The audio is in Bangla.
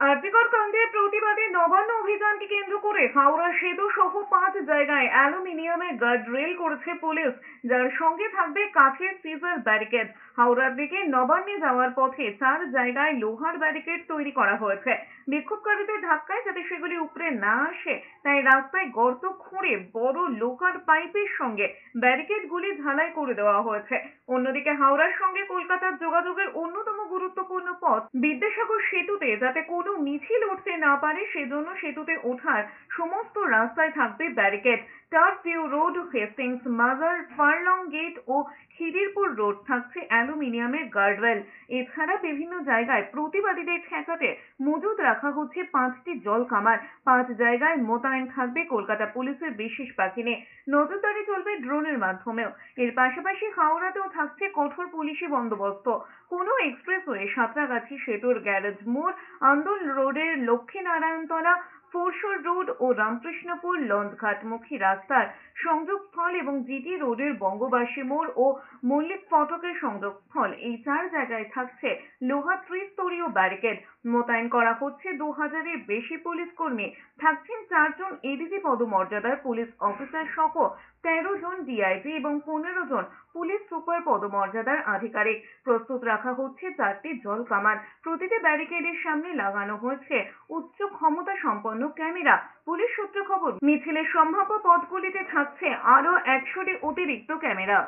আরজিকর কাণ্ডের প্রতিবাদে নবান্ন অভিযানকে কেন্দ্র করে হাওড়া সেতু সহ 5 জায়গায় অ্যালুমিনিয়ামের গার্ডরেল করেছে পুলিশ, যার সঙ্গে থাকবে কাঠের সিজার ব্যারিকেড। হাওড়ার দিকে নবান্নে যাওয়ার পথে 4 জায়গায় লোহার ব্যারিকেড তৈরি করা হয়েছে। বিক্ষোভকারীদের ধাক্কায় যাতে সেগুলি উপড়ে না আসে, তাই রাস্তায় গর্ত খুঁড়ে বড় লোহার পাইপের সঙ্গে ব্যারিকেডগুলি ঢালাই করে দেওয়া হয়েছে। অন্যদিকে হাওড়ার সঙ্গে কলকাতার যোগাযোগের অন্যতম গুরুত্বপূর্ণ পথ বিদ্যাসাগর সেতুতে যাতে কোনো মিছিল উঠতে না পারে, সেজন্য সেতুতে ওঠার সমস্ত রাস্তায় থাকবে barricade. Turf view road, Hastings মাজার, ফারলং গেট ও খিদিরপুর রোড থাকছে অ্যালুমিনিয়ামের গার্ডওয়েল। এছাড়া বিভিন্ন জায়গায় প্রতিবাদীদের ঠেকাতে মজুদ রাখা হচ্ছে 5টি জল কামান। 5 জায়গায় মোতায়েন থাকবে কলকাতা পুলিশের বিশেষ বাহিনী। নজরদারি চলবে ড্রোনের মাধ্যমেও। এর পাশাপাশি হাওড়াতেও থাকছে কঠোর পুলিশি বন্দোবস্ত। কোনো এক্সপ্রেসওয়ে, সাঁতরাগাছি সেতুর গ্যারেজ মোড়, আন্দোল রোডের লক্ষ্মীনারায়ণতলা, ফোরশোর রোড ও রামকৃষ্ণপুর লঞ্চঘাটমুখী রাস্তার সংযোগস্থল এবং জিটি রোডের বঙ্গবাসী মোড় ও মল্লিক ফটকের সংযোগস্থল, এই 4 জায়গায় থাকছে লোহা ত্রিস্তরীয় ব্যারিকেড। মোতায়েন করা হচ্ছে 2000-এর বেশি পুলিশ কর্মী। থাকছেন 4 জন এডিজি পদমর্যাদার পুলিশ অফিসার সহ 13 জন ডিআইজি এবং 15 জন পুলিশ সুপার পদমর্যাদার আধিকারিক। প্রস্তুত রাখা হচ্ছে 4টি জল কামান। প্রতিটি ব্যারিকেডের সামনে লাগানো হয়েছে উচ্চ ক্ষমতা সম্পন্ন ক্যামেরা। পুলিশ সূত্রে খবর, মিছিলের সম্ভাব্য পথগুলিতে থাকছে আরো 100টি অতিরিক্ত ক্যামেরা।